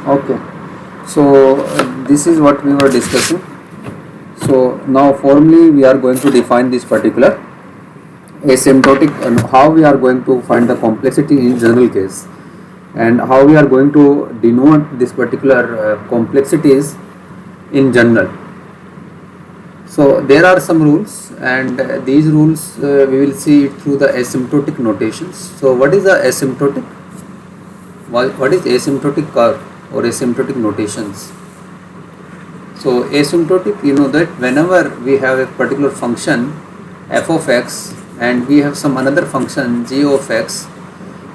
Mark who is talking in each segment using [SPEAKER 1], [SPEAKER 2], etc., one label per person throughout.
[SPEAKER 1] Okay. So this is what we were discussing. So now formally we are going to define this particular asymptotic and how we are going to find the complexity in general case, and how we are going to denote this particular complexities in general. So there are some rules, and these rules we will see it through the asymptotic notations. So what is the asymptotic? What is asymptotic curve or asymptotic notations? So asymptotic, you know that whenever we have a particular function f of x and we have some another function g of x,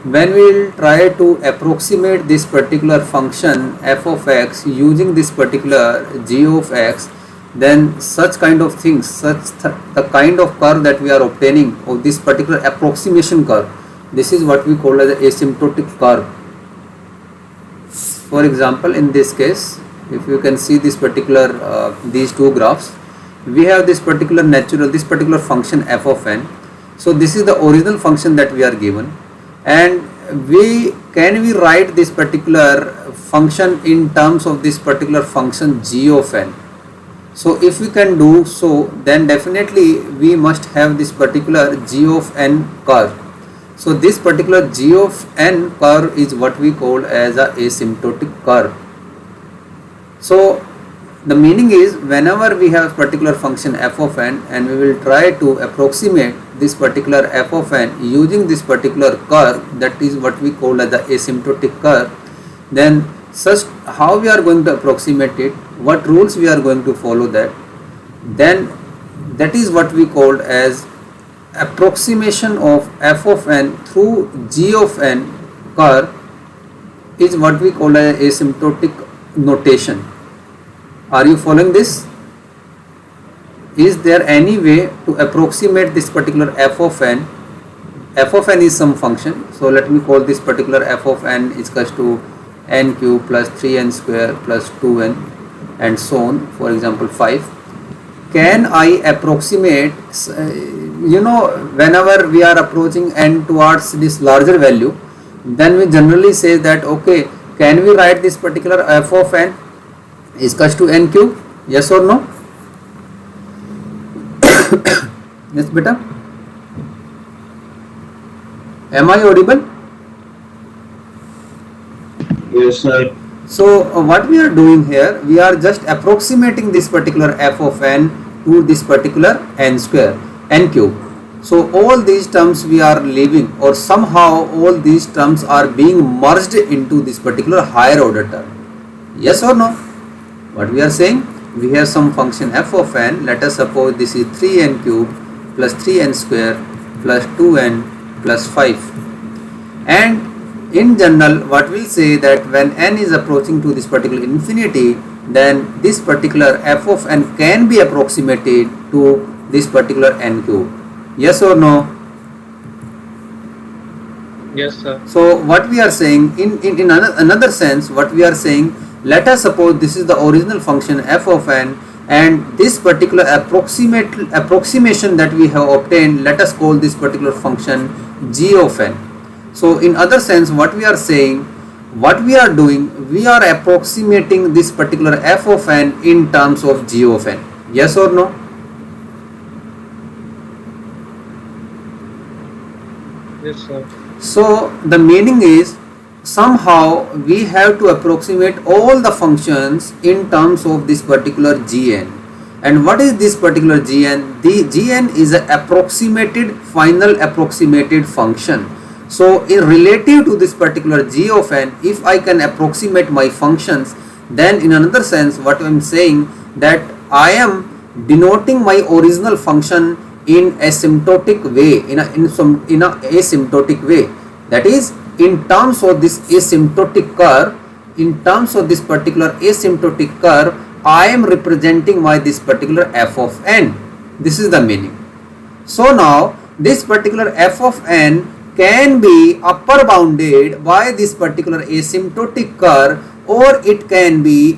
[SPEAKER 1] when we will try to approximate this particular function f of x using this particular g of x, then such kind of things, the kind of curve that we are obtaining of this particular approximation curve, this is what we call as the asymptotic curve. For example, in this case, if you can see this particular these two graphs, we have this particular function f of n. So this is the original function that we are given, and we write this particular function in terms of this particular function g of n. So if we can do so, then definitely we must have this particular g of n curve. So this particular g of n curve is what we call as a asymptotic curve. So the meaning is, whenever we have particular function f of n and we will try to approximate this particular f of n using this particular curve, that is what we call as the asymptotic curve, then such how we are going to approximate it, what rules we are going to follow, then that is what we called as approximation of f of n through g of n curve is what we call as asymptotic notation. Are you following this? Is there any way to approximate this particular f of n? F of n is some function, so let me call this particular f of n is equals to n cube plus 3n square plus 2n and so on, for example 5. Can I approximate, whenever we are approaching n towards this larger value, then we generally say that, okay, can we write this particular f of n is equals to n cube? Yes or no? Yes, beta. Am I audible?
[SPEAKER 2] Yes, sir.
[SPEAKER 1] So what we are doing here, we are just approximating this particular f of n to this particular n square, n cube. So all these terms we are leaving, or somehow all these terms are being merged into this particular higher order term. Yes or no? What we are saying, we have some function f of n, let us suppose this is 3n cube plus 3n square plus 2n plus 5, and in general what we'll say that when n is approaching to this particular infinity, then this particular f of n can be approximated to this particular n cube. Yes or no?
[SPEAKER 2] Yes, sir.
[SPEAKER 1] So what we are saying, in another sense, what we are saying, let us suppose this is the original function f of n, and this particular approximation that we have obtained, let us call this particular function g of n. So in other sense, what we are saying, what we are doing, we are approximating this particular f of n in terms of g of n. Yes or no?
[SPEAKER 2] Yes, sir.
[SPEAKER 1] So the meaning is, somehow we have to approximate all the functions in terms of this particular gn. And what is this particular gn? The gn is an approximated, final approximated function. So in relative to this particular g of n, if I can approximate my functions, then in another sense what I am saying, that I am denoting my original function in asymptotic way, in a asymptotic way, that is in terms of this asymptotic curve. In terms of this particular asymptotic curve, I am representing my this particular f of n. This is the meaning. So now this particular f of n can be upper bounded by this particular asymptotic curve, or it can be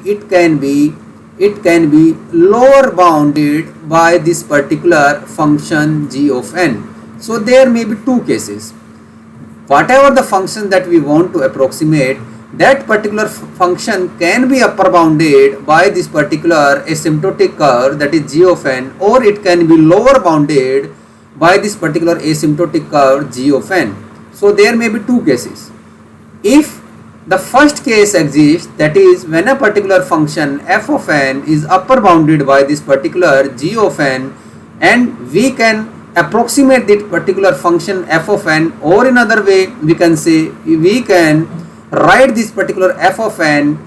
[SPEAKER 1] lower bounded by this particular function g of n. So there may be two cases. Whatever the function that we want to approximate, that particular function can be upper bounded by this particular asymptotic curve, that is g of n, or it can be lower bounded by this particular asymptotic curve g of n. So there may be two cases. If the first case exists, that is when a particular function f of n is upper bounded by this particular g of n, and we can approximate that particular function f of n, or in other way we can say we can write this particular f of n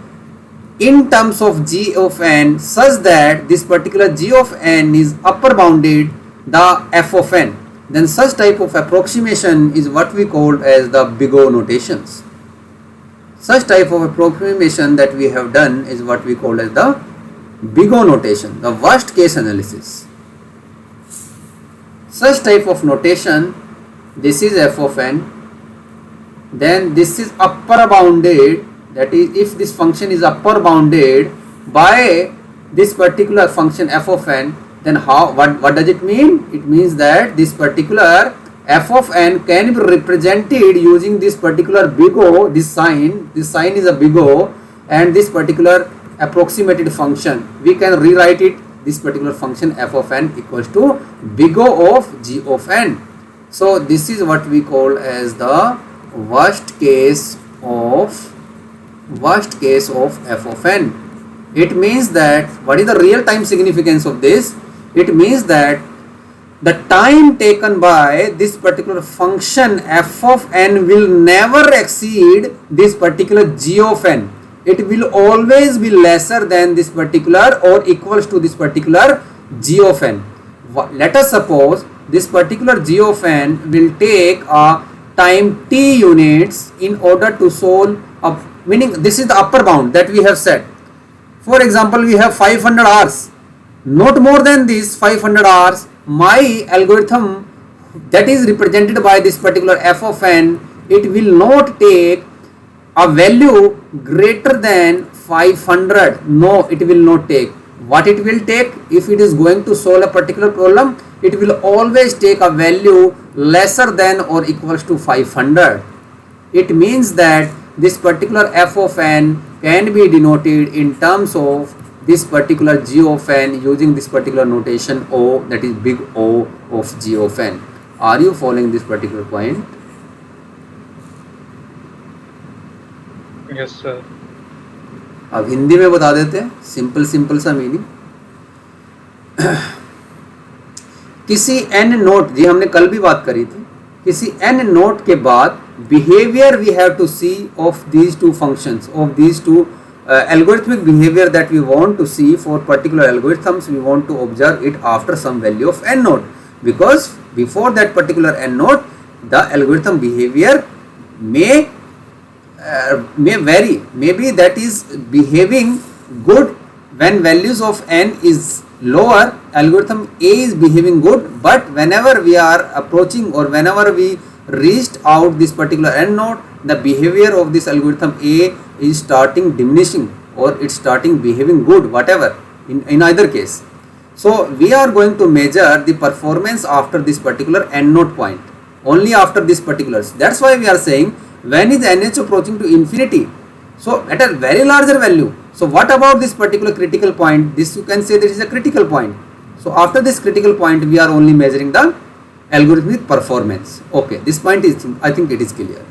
[SPEAKER 1] in terms of g of n such that this particular g of n is upper bounded the f of n, then such type of approximation is what we call as the Bigot notations. Such type of approximation that we have done is what we call as the Bigot notation, the worst case analysis. Such type of notation, this is f of n, then this is upper bounded, that is if this function is upper bounded by this particular function f of n, then what does it mean? It means that this particular f of n can be represented using this particular Bigot, this sign is a Bigot, and this particular approximated function, we can rewrite it, this particular function f of n equals to Bigot of g of n. So this is what we call as the worst case of f of n. It means that, what is the real time significance of this? It means that the time taken by this particular function f of n will never exceed this particular g of n. It will always be lesser than this particular or equals to this particular g of n. Let us suppose this particular g of n will take a time t units in order to solve a, meaning this is the upper bound that we have set. For example, we have 500 hours, not more than this 500 hours. My algorithm that is represented by this particular f of n, it will not take a value greater than 500. No, it will not take. What it will take, if it is going to solve a particular problem, it will always take a value lesser than or equals to 500. It means that this particular f of n can be denoted in terms of this particular g of n using this particular notation O, that is big O of g of n. Are you following this particular point?
[SPEAKER 2] Yes, sir.
[SPEAKER 1] अब हिंदी में बता देते हैं, simple सा meaning. किसी n note, जी हमने कल भी बात करी थी, किसी n नोट के बाद behavior we have to see of these two functions, of these two algorithmic behavior that we want to see for particular algorithms. We want to observe it after some value of n node, because before that particular n node the algorithm behavior may vary. Maybe that is behaving good when values of n is lower, algorithm A is behaving good, but whenever we are approaching or whenever we reached out this particular n node, the behavior of this algorithm A is starting diminishing or it's starting behaving good, whatever, in either case. So we are going to measure the performance after this particular n node point, only after this particulars. That's why we are saying when is nh approaching to infinity, so at a very larger value. So what about this particular critical point? This you can say this is a critical point. So after this critical point we are only measuring the algorithmic performance. Okay, this point is, I think it is clear.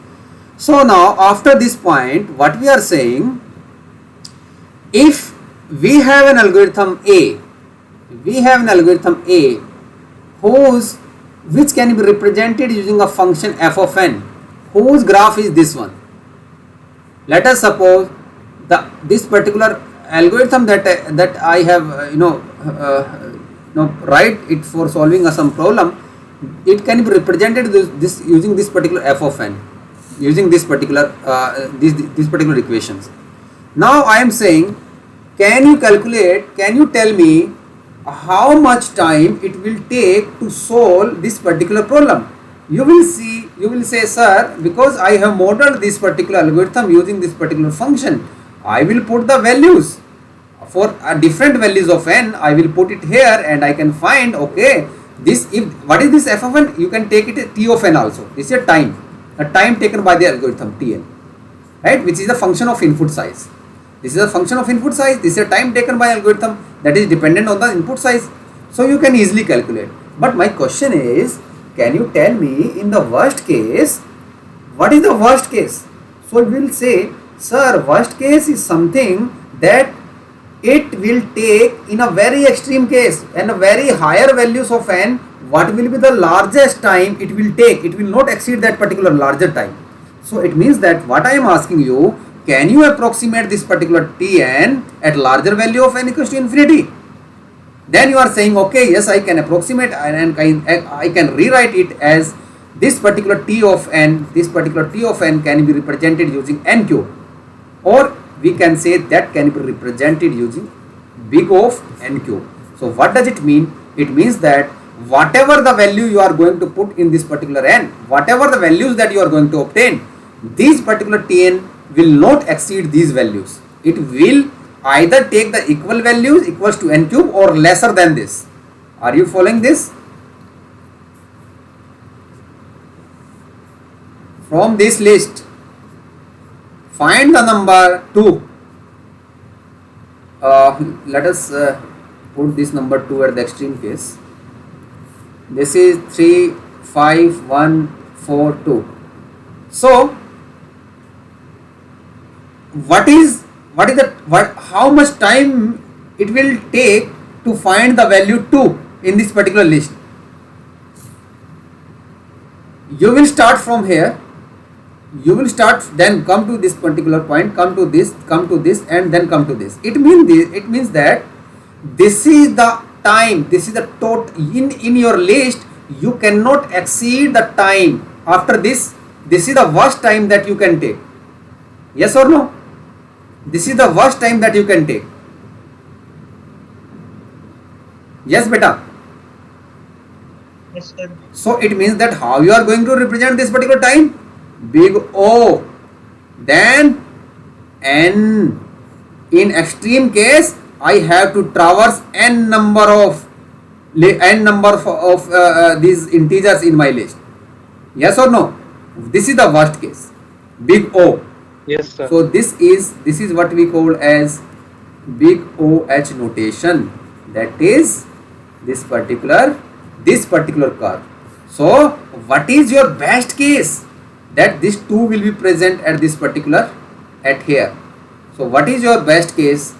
[SPEAKER 1] So now after this point what we are saying, if we have an algorithm A, which can be represented using a function f of n, whose graph is this one. Let us suppose this particular algorithm that I have write it for solving some problem, it can be represented this using this particular f of n, using this particular these particular equations. Now I am saying, can you tell me how much time it will take to solve this particular problem? You will say, sir, because I have modeled this particular algorithm using this particular function, I will put the values for different values of n, I will put it here and I can find, okay, this, if what is this f of n, you can take it t of n also. This is a time taken by the algorithm tn. right, which is the function of input size. This is a function of input size. This is a time taken by algorithm that is dependent on the input size. So you can easily calculate. But my question is, can you tell me in the worst case, what is the worst case? So we will say, sir, worst case is something that it will take in a very extreme case and a very higher values of n, what will be the largest time it will take? It will not exceed that particular larger time. So it means that what I am asking you, can you approximate this particular Tn at larger value of n equals to infinity? Then you are saying, okay, yes, I can approximate and I can rewrite it as this particular T of n, this particular T of n can be represented using n cube, or we can say that can be represented using big of n cube. So what does it mean? It means that whatever the value you are going to put in this particular n, whatever the values that you are going to obtain, these particular Tn will not exceed these values. It will either take the equal values equals to n cube or lesser than this. Are you following this? From this list, find the number 2. Let us put this number 2 at the extreme case. This is 3, 5, 1, 4, 2. So how much time it will take to find the value 2 in this particular list? You will start from here. You will start, then come to this particular point, come to this, and then come to this. It means that this is the time, this is the total in your list. You cannot exceed the time after this. This is the worst time that you can take. Yes or no? This is the worst time that you can take. Yes, beta.
[SPEAKER 2] Yes, sir.
[SPEAKER 1] So it means that how you are going to represent this particular time? Big O, then n. In extreme case, I have to traverse n number of these integers in my list. Yes or no? This is the worst case. Big O.
[SPEAKER 2] Yes, sir.
[SPEAKER 1] So this is what we call as big OH notation. That is this particular curve. So what is your best case? That this 2 will be present at this particular at here. So what is your best case?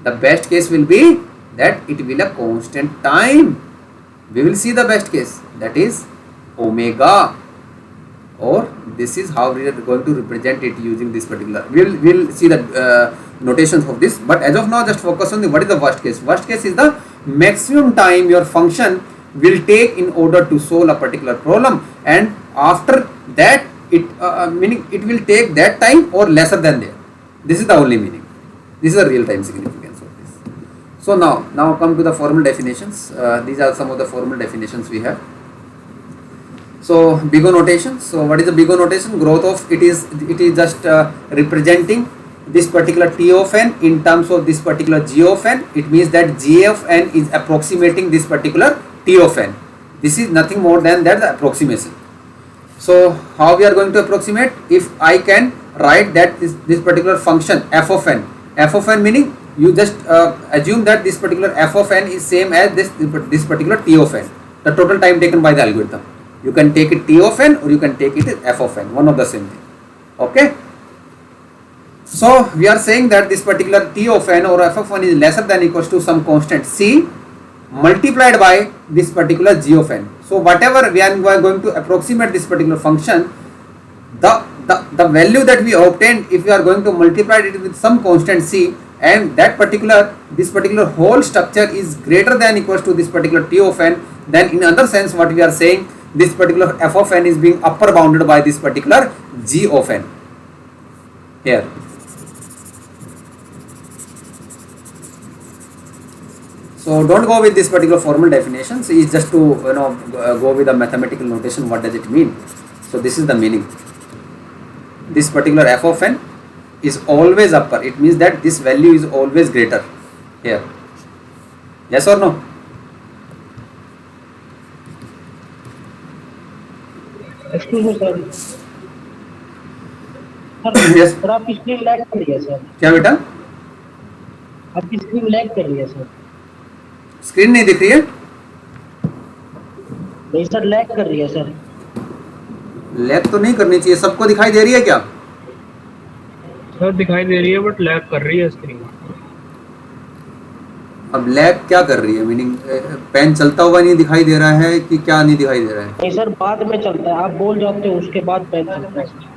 [SPEAKER 1] The best case will be that it will a constant time. We will see the best case, that is omega, or this is how we are going to represent it using this particular. We'll see the notations of this, but as of now just focus on the what is the worst case. Worst case is the maximum time your function will take in order to solve a particular problem, and after that it meaning it will take that time or lesser than that. This is the only meaning. This is the real time significance of this. So now come to the formal definitions. These are some of the formal definitions we have. So big O notation. So what is the big O notation? Growth of it is just representing this particular T of n in terms of this particular G of n. It means that G of n is approximating this particular T of n. This is nothing more than that, the approximation. So how we are going to approximate? If I can write that this particular function f of n meaning you just assume that this particular f of n is same as this particular T of n, the total time taken by the algorithm. You can take it T of n or you can take it as f of n, one of the same thing. Okay. So we are saying that this particular T of n or f of n is lesser than equals to some constant c multiplied by this particular G of n. So whatever we are going to approximate this particular function, the value that we obtained, if we are going to multiply it with some constant c, and that this particular whole structure is greater than equals to this particular T of n, then in other sense what we are saying, this particular f of n is being upper bounded by this particular G of n here. So don't go with this particular formal definition. So it's just to go with the mathematical notation. What does it mean? So this is the meaning. This particular f of n is always upper. It means that this value is always greater here. Yes or no?
[SPEAKER 3] Sir
[SPEAKER 1] yes
[SPEAKER 3] sir आपकी screen lag कर रही है sir,
[SPEAKER 1] क्या बेटा,
[SPEAKER 3] आपकी screen lag कर रही है सर।
[SPEAKER 1] स्क्रीन नहीं दिख रही है?
[SPEAKER 3] नहीं सर, लैग कर रही है सर।
[SPEAKER 1] लैग तो नहीं करनी चाहिए, सबको दिखाई दे रही है क्या?
[SPEAKER 2] सर दिखाई दे रही है बट लैग कर रही है स्क्रीन।
[SPEAKER 1] अब लैग क्या कर रही है, मीनिंग पेन चलता हुआ नहीं दिखाई दे रहा है कि क्या नहीं दिखाई दे रहा है?
[SPEAKER 3] नहीं सर, बाद में चलता है, आप बोल जाते हो उसके बाद पेन चलता है सर।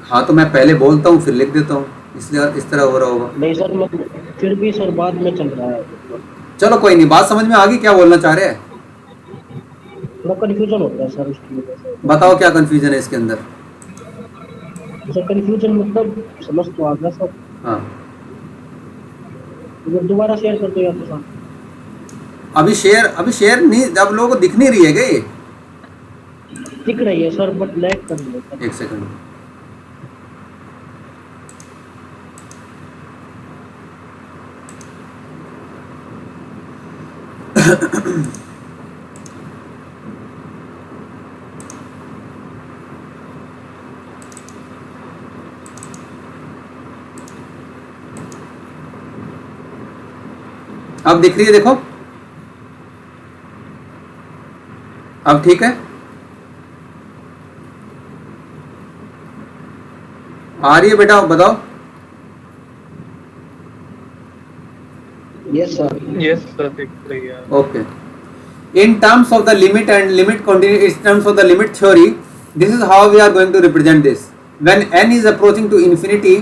[SPEAKER 1] हाँ तो मैं पहले बोलता हूँ फिर लिख देता हूँ, इसलिए इस तरह हो रहा होगा।
[SPEAKER 3] नहीं सर, मैं फिर भी सर बाद में चल रहा है।
[SPEAKER 1] चलो कोई नहीं, बात समझ में आ गई क्या बोलना चाह रहे हैं?
[SPEAKER 3] थोड़ा कन्फ्यूजन होता है सर उसकी वजह से।
[SPEAKER 1] बताओ क्या कंफ्यूजन है इसके अंदर?
[SPEAKER 3] सर कन्फ्यूजन मतलब समझ तो आ गया सर,
[SPEAKER 1] हाँ
[SPEAKER 3] तो दोबारा शेयर कर दो या तो सर।
[SPEAKER 1] अभी शेयर नहीं, अब लोगों को दिख नहीं रही है क्या ये?
[SPEAKER 3] दिख रही है सर बट लैग कर रही है सर।
[SPEAKER 1] एक सेकंड। अब दिख रही है, देखो अब ठीक है, आ रही है बेटा, बताओ।
[SPEAKER 3] Yes sir.
[SPEAKER 2] यस सर दिख रही है।
[SPEAKER 1] Okay. In terms of the limit and limit continuity, in terms of the limit theory, this is how we are going to represent this. When n is approaching to infinity,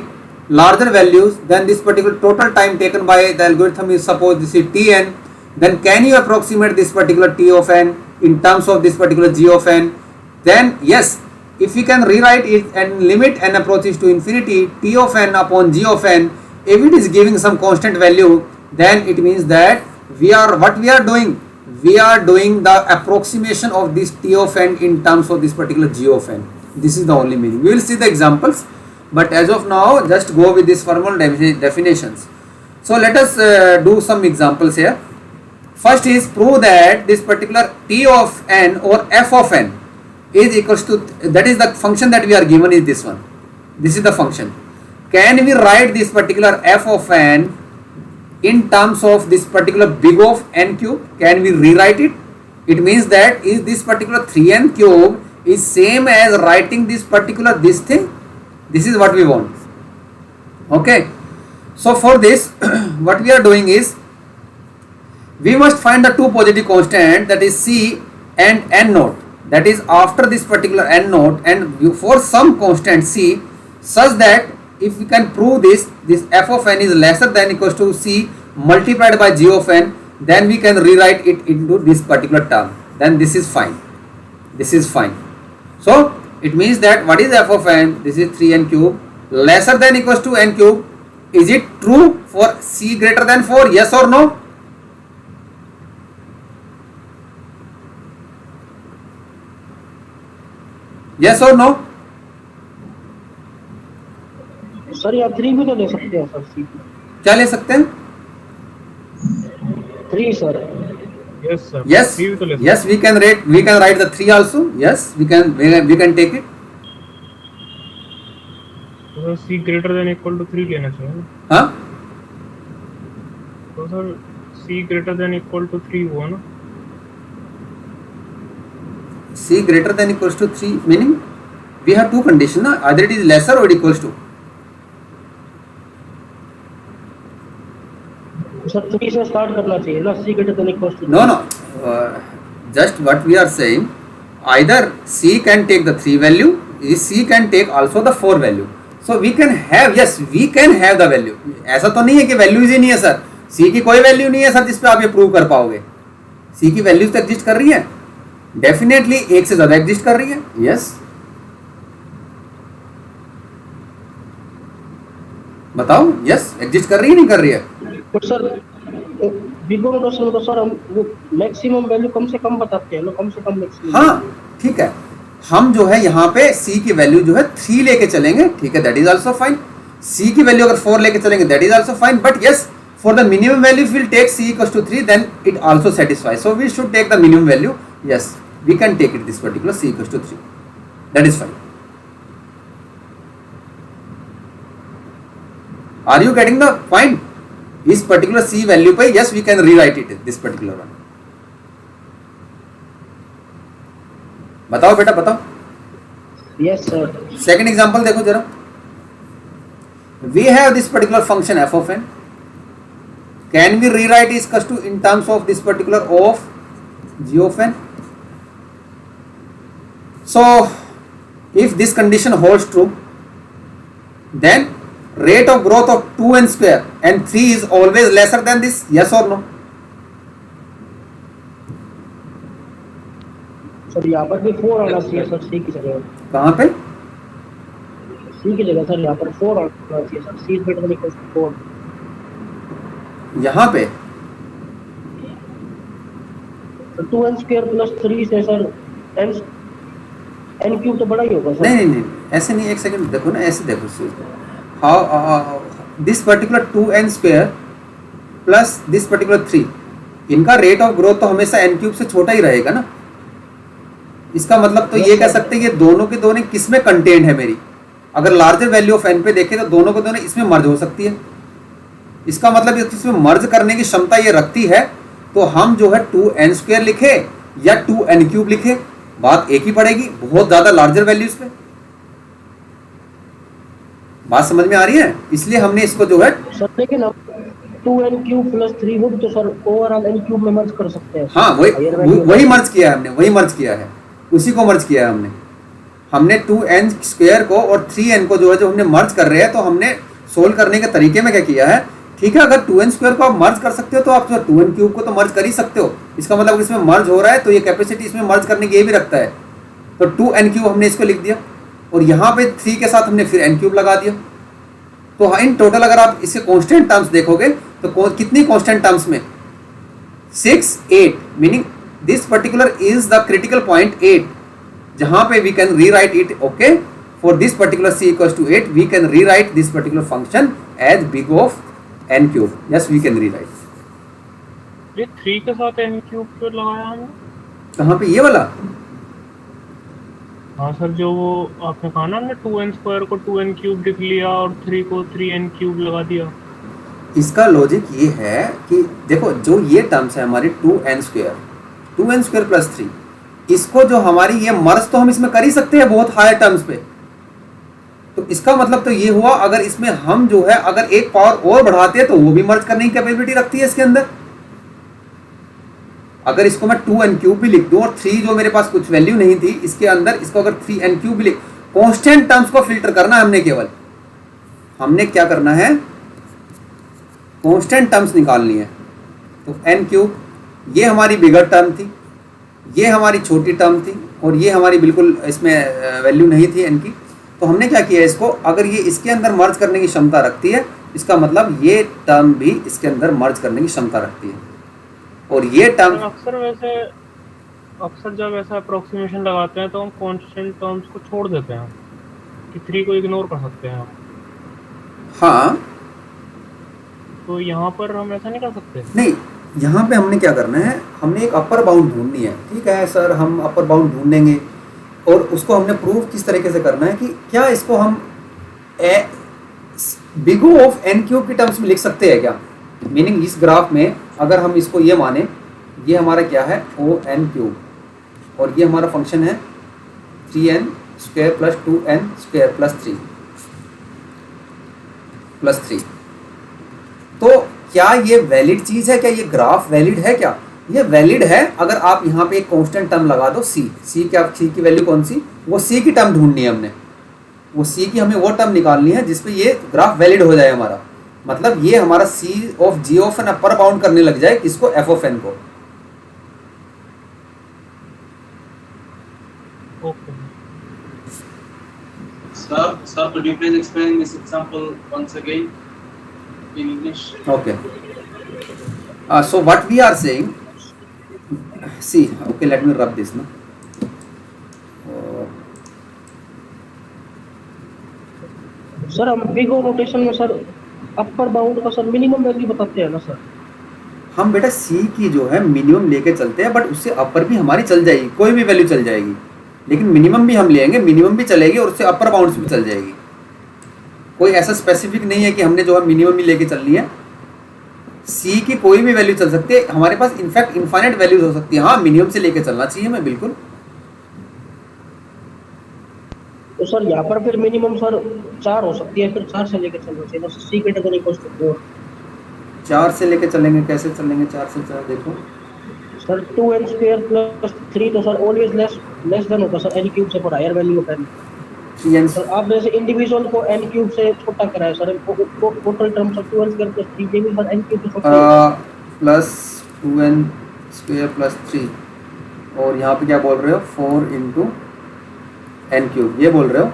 [SPEAKER 1] larger values, then this particular total time taken by the algorithm is, suppose this is tn, then can you approximate this particular t of n in terms of this particular g of n? Then yes, if we can rewrite it and limit n approaches to infinity, t of n upon g of n, if it is giving some constant value, then it means that we are, what we are doing, we are doing the approximation of this t of n in terms of this particular g of n. This is the only meaning. We will see the examples, but as of now just go with this formal definitions. So let us do some examples here. First is prove that this particular t of n or f of n is equals to, that is the function that we are given is this one. This is the function. Can we write this particular f of n in terms of this particular big of n cube? Can we rewrite it? It means that is this particular 3n cube is same as writing this particular this thing. This is what we want. Okay. So for this what we are doing is we must find the two positive constant, that is c and n naught, that is after this particular n naught, and for some constant c, such that if we can prove this f of n is lesser than equals to c multiplied by g of n, then we can rewrite it into this particular term, then this is fine, this is fine. So it means that what is f of n, this is 3n cube lesser than equals to n cube. Is it true for c greater than 4? Yes or no? Yes or no?
[SPEAKER 3] Sir या 3 भी तो ले सकते हैं sir, सी
[SPEAKER 1] क्या ले सकते हैं?
[SPEAKER 3] 3 sir.
[SPEAKER 2] Yes sir.
[SPEAKER 1] Yes,
[SPEAKER 2] three भी तो ले सकते
[SPEAKER 1] yes, we can write the 3 also. Yes, we can take it.
[SPEAKER 2] तो sir c greater than equal to 3 लेना चाहिए ना।
[SPEAKER 1] हाँ,
[SPEAKER 2] तो sir c greater than equal to 3 हुआ ना।
[SPEAKER 1] c greater than equals to 3 meaning we have two conditions na, either it is lesser or it equals to.
[SPEAKER 3] Sir 3 से start करना चाहिए ना, C greater than equals to.
[SPEAKER 1] No, just what we are saying, either c can take the 3 value, c can take also the 4 value. So we can have, yes, we can have the value. ऐसा तो नहीं है कि values ही नहीं है sir, c की कोई value नहीं है सर जिस पे आप ये प्रूव कर पाओगे. c की वैल्यूज तो एग्जिस्ट कर रही है, डेफिनेटली एक से ज्यादा एग्जिस्ट कर रही है. यस, बताओ. यस, एग्जिस्ट कर रही है नहीं कर रही है?
[SPEAKER 3] तो सर बिगो नोटेशन में तो सर हम वो मैक्सिमम वैल्यू कम से कम बताते हैं ना, कम से कम मैक्सिमम।
[SPEAKER 1] हाँ ठीक है, हम जो है यहाँ पे c की वैल्यू जो है 3 लेके चलेंगे, ठीक है, that is also fine. c की वैल्यू अगर 4 लेके चलेंगे that is also fine, but yes, for the minimum value will take c equals to 3, then it also satisfies. So we should take the minimum value. Yes, we can take it this particular c equals to 3, that is fine. Are you getting the point? इस particular c value पे yes we can rewrite it this particular one. बताओ बेटा बताओ.
[SPEAKER 3] Yes, sir.
[SPEAKER 1] Second example देखो जरा. We have this particular function f of n. Can we rewrite is कस to in terms of this particular of g of n? So if this condition holds true, then rate of growth of 2n square and 3 is always lesser than this, yes or no?
[SPEAKER 3] Sir यहाँ पर भी 4 आना चाहिए sir, सी की जगह.
[SPEAKER 1] कहाँ पे?
[SPEAKER 3] सी की जगह सर यहाँ पर 4 आना चाहिए sir. C is greater than equal to 4.
[SPEAKER 1] यहाँ पे
[SPEAKER 3] 2n स्क्वायर प्लस 3 से सर n क्यूब तो बड़ा ही होगा सर.
[SPEAKER 1] नहीं नहीं नहीं ऐसे नहीं. एक सेकंड देखो ना, ऐसे देखो. How this particular 2n square plus this particular 3, इनका रेट ऑफ ग्रोथ तो हमेशा n क्यूब से छोटा ही रहेगा ना. इसका मतलब तो ये कह सकते हैं ये दोनों के दोनों किस में कंटेंट है मेरी. अगर लार्जर वैल्यू ऑफ n पे देखें तो दोनों को दोनों इसमें मर्ज हो सकती है. इसका मतलब इसमें मर्ज करने की क्षमता ये रखती है. तो हम जो है 2n स्क्वायर लिखे या 2n क्यूब लिखे, बात एक ही पड़ेगी. बहुत ज्यादा लार्जर वैल्यूज पे. बात समझ में आ रही है? इसलिए हमने इसको जो है
[SPEAKER 3] सर लेकिन अब 2n क्यूब प्लस 3 वो भी तो सर ओवरऑल n क्यूब में मर्ज कर सकते हैं.
[SPEAKER 1] हाँ वही मर्ज किया है हमने. वही मर्ज किया है, उसी को मर्ज किया है हमने. हमने 2n स्क्वायर को और 3n को जो है जो हमने मर्ज कर रहे हैं, तो हमने सोल्व करने के तरीके में क्या किया है. ठीक है, अगर 2n स्क्वायर को आप मर्ज कर सकते हो तो आप जो 2n क्यूब को तो मर्ज कर ही सकते हो. इसका मतलब इसमें मर्ज हो रहा है तो ये कैपेसिटी इसमें मर्ज करने की ये भी रखता है. तो 2n क्यूब हमने इसको लिख दिया और यहाँ पे 3 के साथ हमने फिर n क्यूब लगा दिया. तो इन टोटल अगर आप इसके कांस्टेंट टर्म्स देखोगे तो कितनी कांस्टेंट टर्म्स में 6 8, meaning this particular is the critical point 8, जहां पे we can rewrite it. Okay, for this particular c equals to 8 we can rewrite this particular function as big of n cube. Yes we can rewrite.
[SPEAKER 2] ये 3 के साथ n cube क्यों लगाया हमने?
[SPEAKER 1] कहाँ पे? ये वाला.
[SPEAKER 2] हाँ सर, जो वो आपने कहा ना, हमने 2n स्क्वायर को 2n क्यूब लिख लिया और 3 को 3n क्यूब लगा दिया.
[SPEAKER 1] इसका लॉजिक ये है कि देखो जो ये टर्म्स है हमारी 2n स्क्वायर प्लस 3, इसको जो हमारी ये मर्ज तो हम इसमें कर ही सकते हैं बहुत हायर टर्म्स पे. तो इसका मतलब तो ये हुआ अगर इसमें हम जो है अगर एक पावर और बढ़ाते हैं तो वो भी मर्ज करने की कैपेबिलिटी रखती है इसके अंदर. अगर इसको मैं 2n क्यूब भी लिख दूं और 3 जो मेरे पास कुछ वैल्यू नहीं थी इसके अंदर, इसको अगर 3n क्यूब भी लिख, कांस्टेंट टर्म्स को फिल्टर करना है हमने. केवल हमने क्या करना है, कांस्टेंट टर्म्स निकालनी है. तो n क्यूब ये हमारी बिगर टर्म थी, ये हमारी छोटी टर्म थी और ये हमारी बिल्कुल इसमें वैल्यू नहीं थी n की. तो हमने क्या किया, इसको अगर ये इसके अंदर मर्ज करने की क्षमता रखती है, इसका मतलब ये टर्म भी इसके अंदर मर्ज करने की क्षमता रखती है. और ये टर्म
[SPEAKER 2] अक्सर जब ऐसा अप्रोक्सीमेशन लगाते हैं तो हम कांस्टेंट टर्म्स को छोड़ देते हैं कि 3 को इग्नोर कर सकते हैं हम.
[SPEAKER 1] हाँ,
[SPEAKER 2] तो यहाँ पर हम ऐसा नहीं कर सकते?
[SPEAKER 1] नहीं, यहाँ पे हमने क्या करना है, हमने एक अपर बाउंड ढूंढनी है. ठीक है सर, हम अपर बाउंड ढूंढेंगे और उसको हमने प्रूव किस तरीके से करना है कि क्या इसको हम बिग ऑफ n क्यूब की टर्म्स में लिख सकते हैं क्या. मीनिंग इस ग्राफ में अगर हम इसको ये माने, ये हमारा क्या है o n क्यूब और ये हमारा फंक्शन है 3n square plus 2n square plus 3. तो क्या ये वैलिड चीज़ है? क्या ये ग्राफ वैलिड है? क्या ये वैलिड है? अगर आप यहाँ पे एक कांस्टेंट टर्म लगा दो c की वैल्यू कौन सी, वो c की टर्म ढूंढनी है हमने. वो c की हमें वो टर्म निकालनी है जिसपे ये ग्राफ वैलिड हो जाए हमारा. मतलब ये हमारा c of g of n upper bound करने लग जाए किसको, f ऑफ n को.
[SPEAKER 2] Okay
[SPEAKER 4] Sir, could you please explain this example once again in English?
[SPEAKER 1] Okay. So what we are saying, see, okay, let me rub this now.
[SPEAKER 3] Sir हम big O notation में sir upper bound का sir minimum value बताते हैं ना sir.
[SPEAKER 1] हम बेटा c की जो है मिनिमम लेके चलते हैं, बट उससे अपर भी हमारी चल जाएगी, कोई भी वैल्यू चल जाएगी, लेकिन मिनिमम भी हम लेंगे, मिनिमम भी चलेगी और उससे अपर बाउंड्स भी चल जाएगी. कोई ऐसा स्पेसिफिक नहीं है कि हमने जो है मिनिमम ही लेके चलनी है। सी की कोई भी वैल्यू चल सकती है, हमारे पास इनफैक्ट इनफाइनाइट वैल्यूज हो सकती है। हाँ, मिनिमम से लेके चलना चाहिए मैं बिल्कुल।
[SPEAKER 3] तो सर यहाँ पर फिर मिनिमम सर 4 हो सकती है, फिर 4 से लेके चलना चाहिए, जैसे सी ग्रेटर देन इक्वल्स टू 4।
[SPEAKER 1] 4 से लेके चलेंगे, कैसे चलेंगे 4 से? 4 देखो
[SPEAKER 3] सर 2n स्क्वायर प्लस 3 तो सर ऑलवेज लेस देन होगा सर n क्यूब से, for higher value of n।
[SPEAKER 1] 3n
[SPEAKER 3] sir आप जैसे इंडिविजुअल को n क्यूब से छोटा कराया sir, total terms of 2n square plus 3 ये भी सर n क्यूब से छोटा है
[SPEAKER 1] प्लस 2n स्क्वायर प्लस 3, और यहाँ पे क्या बोल रहे हो 4 इंटू n क्यूब, ये बोल रहे हो,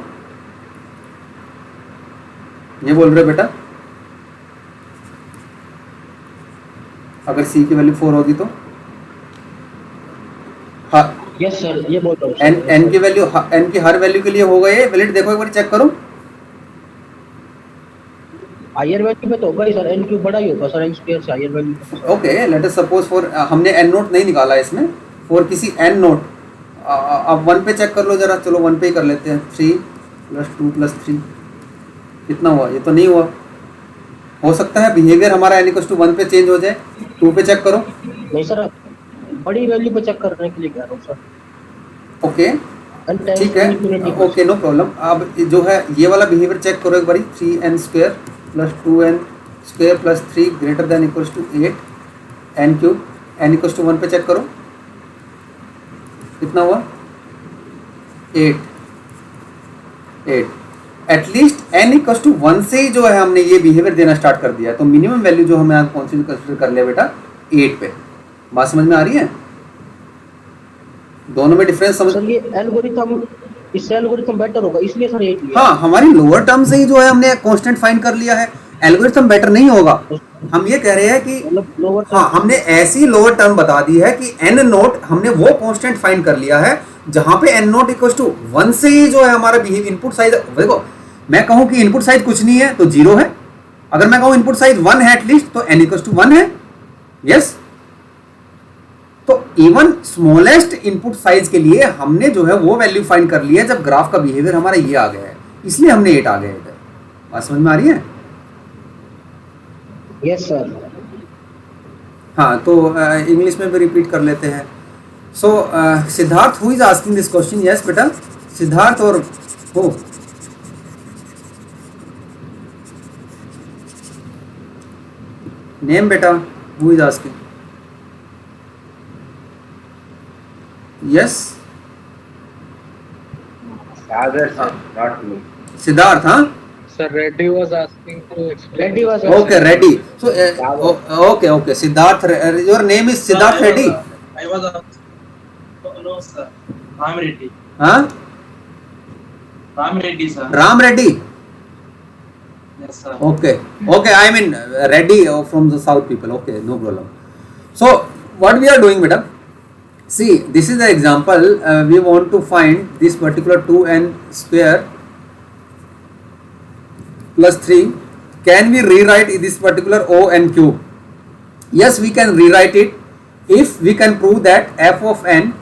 [SPEAKER 1] ये बोल रहे हो बेटा? अगर c की वैल्यू 4 होगी तो हाँ,
[SPEAKER 3] यस सर ये बोल रहा हूँ
[SPEAKER 1] n n की वैल्यू, n की हर वैल्यू के लिए होगा ये वैलिड। देखो एक बार चेक करो,
[SPEAKER 3] हायर वैल्यू पे तो होगा ही सर, n क्यूब बड़ा ही होगा सर n स्क्वायर से higher value.
[SPEAKER 1] Okay let us suppose for, हमने n नोट नहीं निकाला इसमें, फॉर किसी n नोट, अब 1 पे चेक कर लो जरा, चलो 1 पे ही कर लेते हैं। 3 प्लस 2 प्लस 3 कितना हुआ? ये तो नहीं हुआ। हो सकता है बिहेवियर हमारा n इक्वल्स टू 1 पे चेंज हो जाए। 2 पे चेक करो।
[SPEAKER 3] नहीं सर, बड़ी वैल्यू पे चेक करने के लिए कह रहा हूँ सर।
[SPEAKER 1] ओके ठीक है, ओके नो प्रॉब्लम। अब जो है ये वाला बिहेवियर चेक करो एक बारी। 3n square plus 2n square plus 3 greater than equals to 8 n cube, n equals to 1 पे चेक करो कितना हुआ? 8 एटलीस्ट n इक्वल्स टू 1 से ही जो है हमने ये बिहेवियर देना स्टार्ट कर दिया, तो मिनिमम वैल्यू जो हमें कंसीडर कर लिया बेटा 8 पे। बात समझ में आ रही है? दोनों में डिफरेंस समझ?
[SPEAKER 3] सर ये एल्गोरिथम, इससे एल्गोरिथम बेटर होगा इसलिए सर 8 लिया।
[SPEAKER 1] हाँ, हमारी लोअर टर्म से ही जो है हमने कांस्टेंट फाइंड कर लिया है, एल्गोरिथम बेटर नहीं होगा। हम ये कह रहे हैं कि
[SPEAKER 3] मतलब लोअर
[SPEAKER 1] हाँ, हमने ऐसी लोअर टर्म बता दी है कि n नोट हमने वो कांस्टेंट फाइंड कर लिया है जहां पे n नोट इक्वल्स टू 1 से ही जो है हमारा बिहेव इनपुट साइज। देखो मैं कहूं कि इनपुट साइज कुछ नहीं है तो 0 है, अगर मैं कहूं इनपुट साइज 1 है एटलीस्ट तो n इक्वल्स टू 1 है। यस, तो इवन स्मॉलेस्ट इनपुट साइज के लिए हमने जो है वो वैल्यू फाइंड कर लिया जब ग्राफ का बिहेवियर हमारा ये आ गया है, इसलिए हमने 8 आ गया इधर। बात समझ में आ रही है?
[SPEAKER 3] Yes sir.
[SPEAKER 1] हाँ, तो इंग्लिश में भी रिपीट कर लेते हैं। So Siddharth who is asking this question? Yes बेटा सिद्धार्थ और हो नेम बेटा, who is asking? Yes Siddharth. हाँ
[SPEAKER 2] Sir, Reddy was asking to explain.
[SPEAKER 3] Reddy was
[SPEAKER 1] okay ready, so okay Siddharth, your name is Siddharth Reddy?
[SPEAKER 4] I was no sir. Ram Reddy.
[SPEAKER 1] Huh?
[SPEAKER 4] Ram Reddy sir.
[SPEAKER 1] Ram Reddy.
[SPEAKER 4] Yes sir.
[SPEAKER 1] Okay I mean Reddy from the south people. Okay, no problem. So what we are doing madam, see this is the example. We want to find this particular 2n square plus 3. Can we rewrite this particular O n cube? Yes, we can rewrite it if we can prove that f of n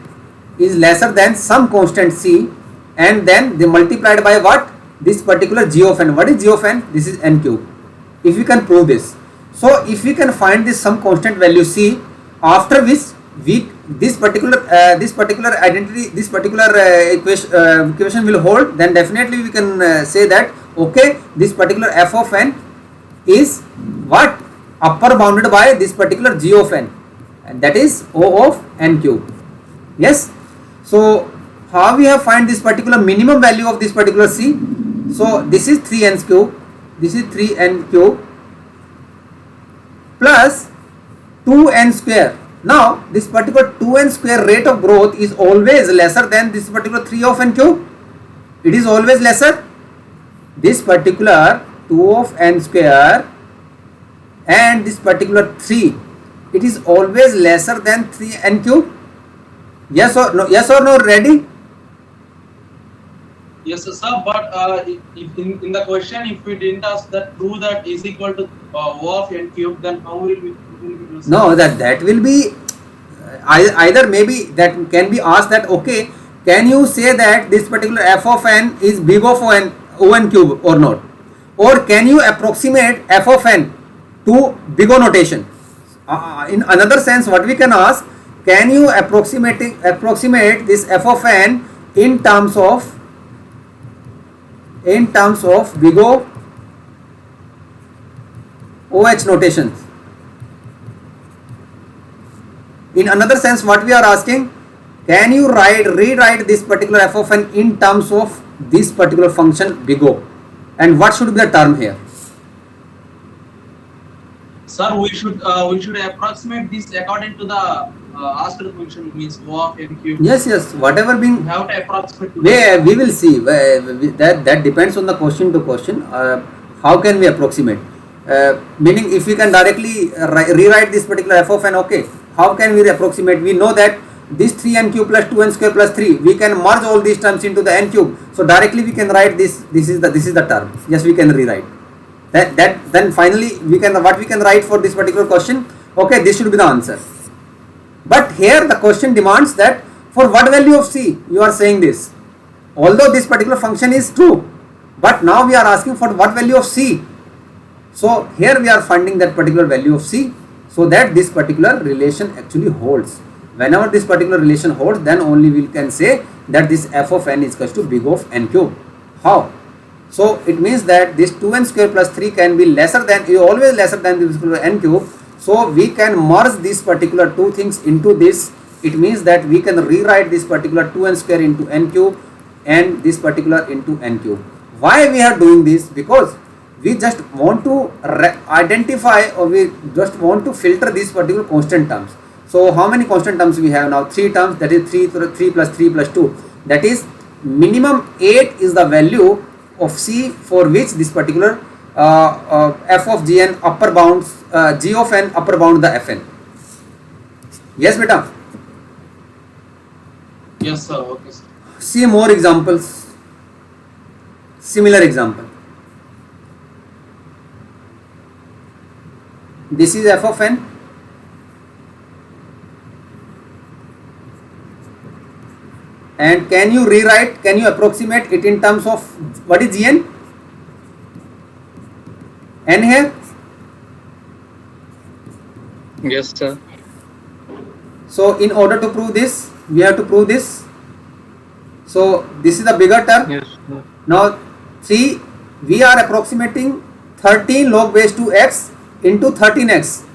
[SPEAKER 1] is lesser than some constant c, and then they multiplied by what? This particular g of n. What is g of n? This is n cube. If we can prove this, so if we can find this some constant value c, after which we this particular identity, this particular equation will hold, then definitely we can say that okay, this particular f of n is what? Upper bounded by this particular g of n, and that is O of n cube. Yes, so how we have find this particular minimum value of this particular c? So this is 3n cube, this is 3n cube plus 2n square. Now this particular 2n square rate of growth is always lesser than this particular 3 of n cube. It is always lesser. This particular 2 of n square and this particular 3, it is always lesser than 3n cube. Yes or no? Yes or no? Ready?
[SPEAKER 4] Yes sir. But if in the question, if we didn't ask that prove that is equal to O of n cube, then how will we?
[SPEAKER 1] No, that will be either maybe that can be asked that okay, can you say that this particular f of n is big of o n cube or not? or can you approximate f of n to big O notation? In another sense, what we can ask, can you approximate this f of n in terms of big O OH notations? In another sense, what we are asking, can you rewrite this particular f of n in terms of this particular function big O, and what should be the term here?
[SPEAKER 4] Sir, we should approximate this according to the asked function, means O of n cube.
[SPEAKER 1] Yes, whatever being,
[SPEAKER 4] We have to approximate.
[SPEAKER 1] we will see. That depends on the question to question. How can we approximate? Meaning, if we can directly rewrite this particular f of n, okay. How can we approximate? We know that this 3n cube plus 2n square plus 3, we can merge all these terms into the n cube. So directly we can write this. This is the term. Yes, we can rewrite. Then finally what we can write for this particular question. Okay, this should be the answer. But here the question demands that for what value of c you are saying this. Although this particular function is true, but now we are asking for what value of c. So here we are finding that particular value of c, so that this particular relation actually holds. Whenever this particular relation holds, then only we can say that this f of n is equal to big O of n cube. How? So it means that this 2n square plus 3 can be always lesser than this n cube. So we can merge these particular two things into this. It means that we can rewrite this particular 2n square into n cube and this particular into n cube. Why we are doing this? Because we just want to identify, or we just want to filter these particular constant terms. So how many constant terms we have now? 3 terms, that is 3 plus 3 plus 2. That is minimum 8 is the value of c for which this particular f of gn upper bounds, g of n upper bound the fn. Yes, beta?
[SPEAKER 4] Yes, sir. Okay, sir.
[SPEAKER 1] See more examples. Similar example. This is f of n. And can you approximate it in terms of what is gn? N here?
[SPEAKER 2] Yes, sir.
[SPEAKER 1] So in order to prove this, we have to prove this. So this is the bigger term.
[SPEAKER 2] Yes, sir.
[SPEAKER 1] Now 3, we are approximating 13 log base 2x into 13x.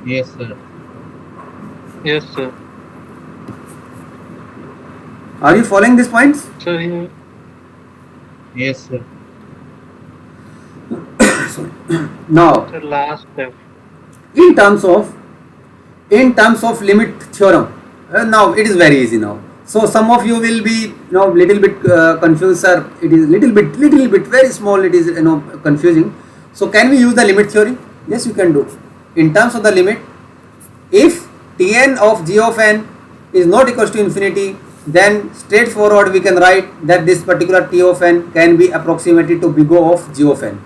[SPEAKER 5] Yes, sir.
[SPEAKER 2] Yes, sir.
[SPEAKER 1] Are you following these points?
[SPEAKER 2] Sir, here.
[SPEAKER 5] Yes, sir.
[SPEAKER 1] Now
[SPEAKER 2] The last step.
[SPEAKER 1] in terms of limit theorem, now it is very easy now. So some of you will be little bit confused, sir. It is little bit very small, it is confusing. So can we use the limit theory? Yes, you can do. In terms of the limit, if Tn of g of n is not equals to infinity, then straightforward we can write that this particular t of n can be approximated to big O of g of n.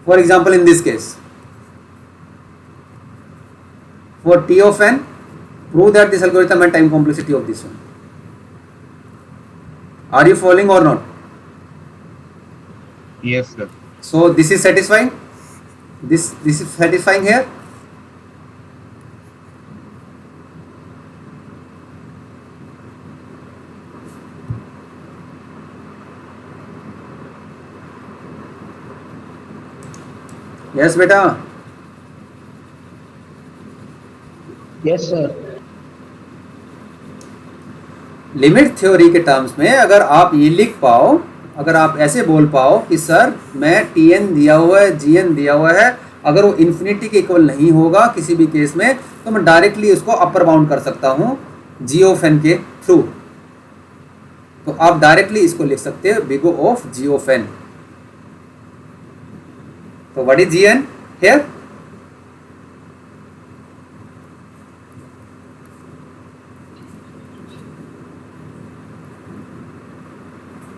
[SPEAKER 1] For example, in this case, for t of n, prove that this algorithm and time complexity of this one. Are you following or not?
[SPEAKER 5] Yes, sir.
[SPEAKER 1] So this is satisfying. This is satisfying here. Yes, beta.
[SPEAKER 3] Yes, sir.
[SPEAKER 1] Limit theory के terms में अगर आप ये लिख पाओ, अगर आप ऐसे बोल पाओ कि सर मैं Tn दिया हुआ है, Gn दिया हुआ है, अगर वो इन्फिनिटी के इक्वल नहीं होगा किसी भी केस में, तो मैं डायरेक्टली उसको अपर बाउंड कर सकता हूँ g ऑफ n के थ्रू. तो आप डायरेक्टली इसको लिख सकते हो big O of g of n. तो what is Gn here?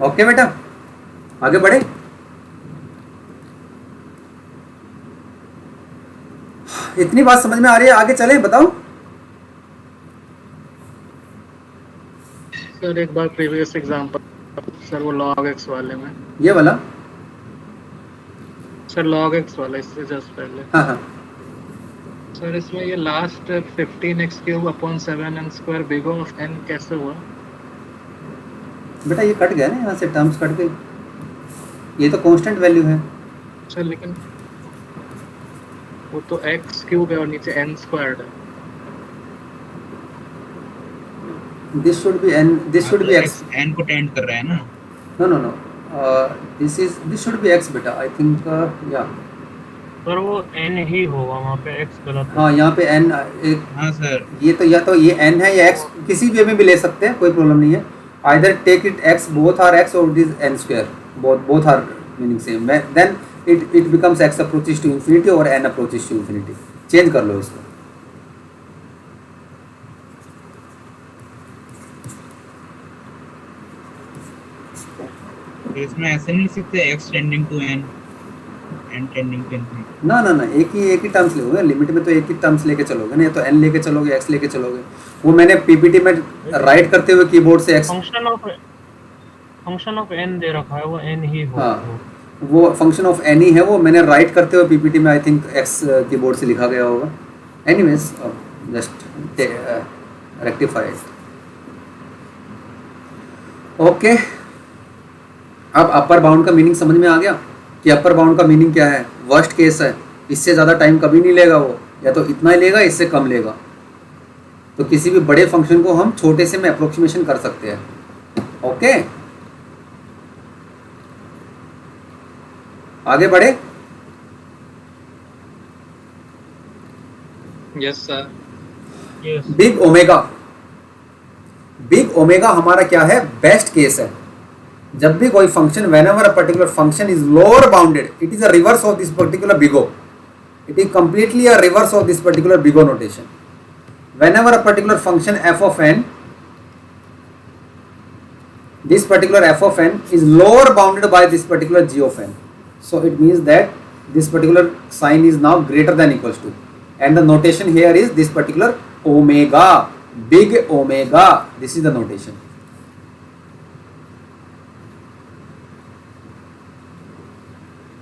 [SPEAKER 1] Okay बेटा, आगे बढ़े. इतनी बात समझ में आ रही है, आगे चलें, बताओ।
[SPEAKER 6] सर एक बार प्रीवियस एग्जांपल सर, वो log x वाले में,
[SPEAKER 1] ये वाला,
[SPEAKER 6] सर log x वाला इससे जस्ट पहले
[SPEAKER 1] हाँ हाँ,
[SPEAKER 6] सर, इसमें ये last 15x³ / 7n² big O of n कैसे हुआ?
[SPEAKER 1] बेटा ये कट गया ना, यहाँ से टर्म्स कट गई, ये तो कांस्टेंट वैल्यू है।
[SPEAKER 6] सर लेकिन वो तो x³ है और नीचे n² है।
[SPEAKER 1] This should be n, this should be x,
[SPEAKER 5] n को टेंड कर रहा है ना।
[SPEAKER 1] No no no, this should be x बेटा, आई थिंक, या
[SPEAKER 2] पर वो n ही होगा, वहाँ पे x गलत है।
[SPEAKER 1] हाँ, यहाँ पे n एक,
[SPEAKER 5] हाँ सर,
[SPEAKER 1] ये तो या तो ये n है या x, किसी वे में भी ले सकते हैं, कोई प्रॉब्लम नहीं है। Either take it x, both are x, और this n², both are meaning same, then it becomes x approaches to infinity और n approaches to infinity, change कर लो इसको।
[SPEAKER 5] तो इसमें ऐसे नहीं लिख सकते x tending to n, n tending to infinity.
[SPEAKER 1] ना ना ना, एक ही टर्म्स लोगे लिमिट में, तो एक ही टर्म्स लेके चलोगे ना, या तो n लेके चलोगे, x लेके चलोगे। वो मैंने पीपीटी में राइट करते हुए कीबोर्ड से x,
[SPEAKER 2] फंक्शन ऑफ n दे रखा है, वो n ही होगा।
[SPEAKER 1] हाँ, वो फंक्शन ऑफ n ही है, वो मैंने राइट करते हुए पीपीटी में आई थिंक x कीबोर्ड से लिखा गया होगा। Anyways, just rectify it. Okay, अब अपर बाउंड का मीनिंग समझ में आ गया कि अपर बाउंड का मीनिंग क्या है। वर्स्ट केस है, इससे ज़्यादा टाइम कभी नहीं लेगा वो, या तो इतना ही लेगा, इससे कम लेगा। तो किसी भी बड़े फंक्शन को हम छोटे से में अप्रोक्सीमेशन कर सकते हैं। ओके, आगे बढ़े।
[SPEAKER 6] Yes sir.
[SPEAKER 2] Yes.
[SPEAKER 1] Big omega, big omega हमारा क्या है, बेस्ट केस है। जब भी कोई function, whenever a particular function is lower bounded, it is a reverse of this particular big O. It is completely a reverse of this particular big O notation. Whenever a particular function f of n, this particular f of n is lower bounded by this particular g of n. So it means that this particular sign is now greater than equals to, and the notation here is this particular omega, big omega. This is the notation.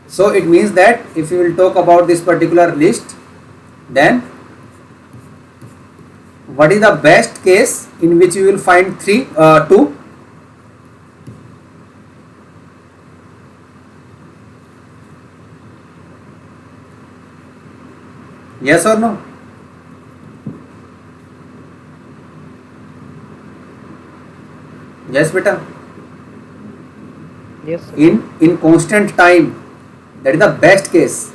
[SPEAKER 1] So it means that if you will talk about this particular list, then what is the best case in which you will find 2? Yes or no? Yes beta.
[SPEAKER 3] Yes, sir.
[SPEAKER 1] In constant time, that is the best case.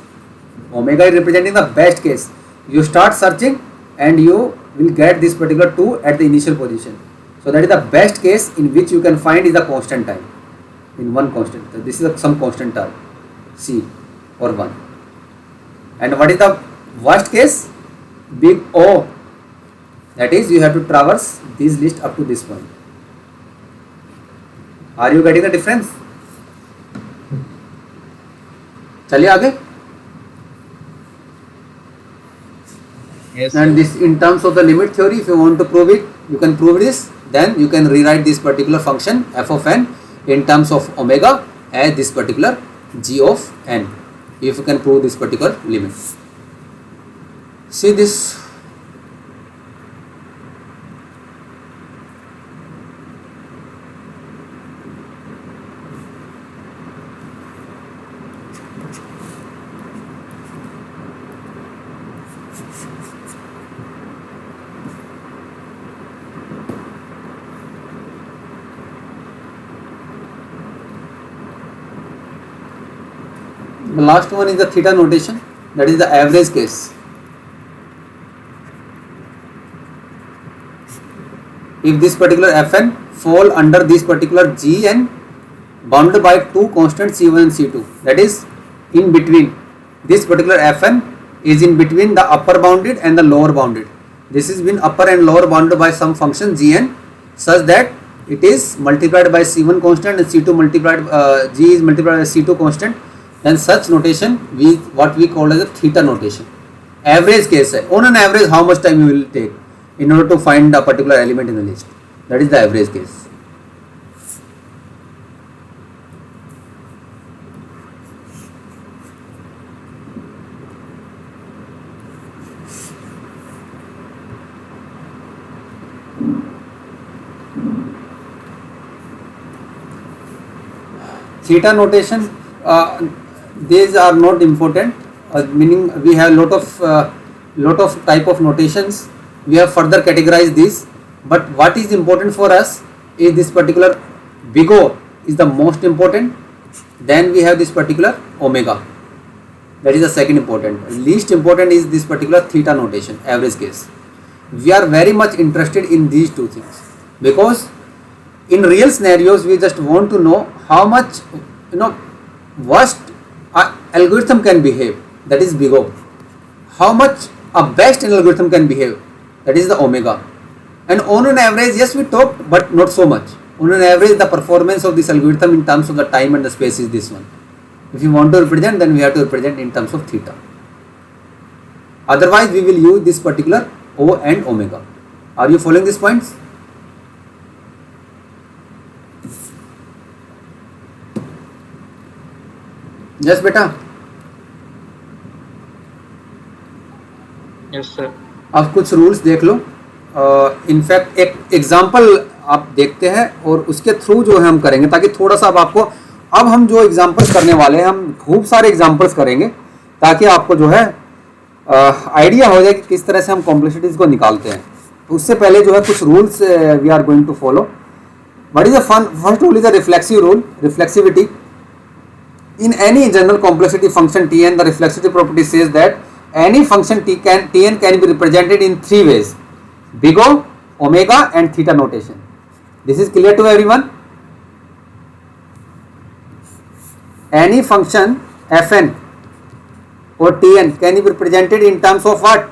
[SPEAKER 1] Omega is representing the best case. You start searching and you will get this particular 2 at the initial position. So that is the best case in which you can find is the constant time in one constant. So this is some constant time c or 1. And what is the worst case? Big O. That is, you have to traverse this list up to this point. Are you getting the difference? चलिए आगे।
[SPEAKER 5] Yes,
[SPEAKER 1] And
[SPEAKER 5] sir.
[SPEAKER 1] this in terms of the limit theory, if you want to prove it, you can prove this. Then you can rewrite this particular function f of n in terms of omega as this particular g of n, if you can prove this particular limit. See this. The last one is the theta notation, that is the average case. If this particular Fn fall under this particular Gn bounded by two constants C1 and C2, that is in between, this particular Fn is in between the upper bounded and the lower bounded. This is been upper and lower bounded by some function Gn such that it is multiplied by C1 constant and C2 multiplied, G is multiplied by C2 constant. Then such notation what we call as a theta notation. Average case है. On an average, how much time you will take in order to find a particular element in the list? That is the average case. Theta notation, these are not important, meaning we have lot of type of notations. We have further categorized these, but what is important for us is this particular big O is the most important. Then we have this particular omega, that is the second important. Least important is this particular theta notation, average case. We are very much interested in these two things because in real scenarios we just want to know how much worst algorithm can behave, that is big O. How much a best algorithm can behave, that is the omega. And on an average, yes, we talked, but not so much. On an average, the performance of this algorithm in terms of the time and the space is this one. If you want to represent, then we have to represent in terms of theta. Otherwise, we will use this particular O and omega. Are you following these points? Yes, बेटा.
[SPEAKER 6] Yes sir.
[SPEAKER 1] अब कुछ rules देख लो. In fact एक example आप देखते हैं और उसके थ्रू जो है हम करेंगे, ताकि थोड़ा सा आपको, अब हम जो एग्जांपल्स करने वाले हैं, हम खूब सारे एग्जांपल्स करेंगे ताकि आपको जो है आइडिया हो जाए कि किस तरह से हम कॉम्प्लेक्सिटीज को निकालते हैं. उससे पहले जो है कुछ rules we are going to follow. What is the first rule is the reflexive rule, reflexivity. In any general complexity function Tn, the reflexivity property says that any function Tn can be represented in three ways: big O, omega, and theta notation. This is clear to everyone? Any function Fn or Tn can be represented in terms of what?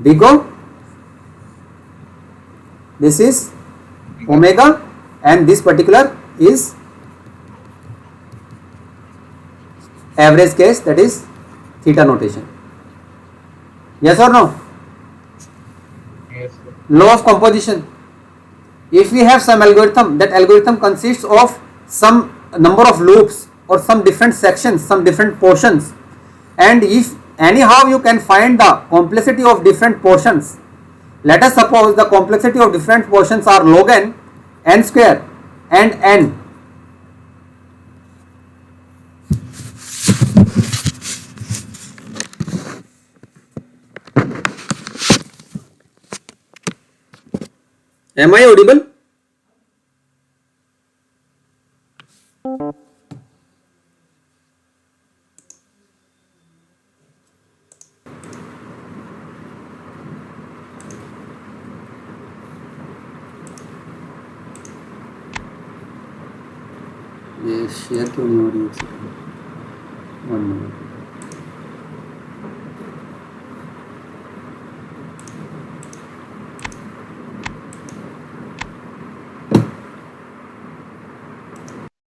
[SPEAKER 1] Big O. This is omega, and this particular is average case, that is theta notation. Yes or no?
[SPEAKER 6] Yes sir.
[SPEAKER 1] Law of composition. If we have some algorithm, that algorithm consists of some number of loops or some different sections, some different portions, and if anyhow you can find the complexity of different portions. Let us suppose the complexity of different portions are log n square and n. Am I audible? ये share क्यों नहीं हो रही है? 1 minute.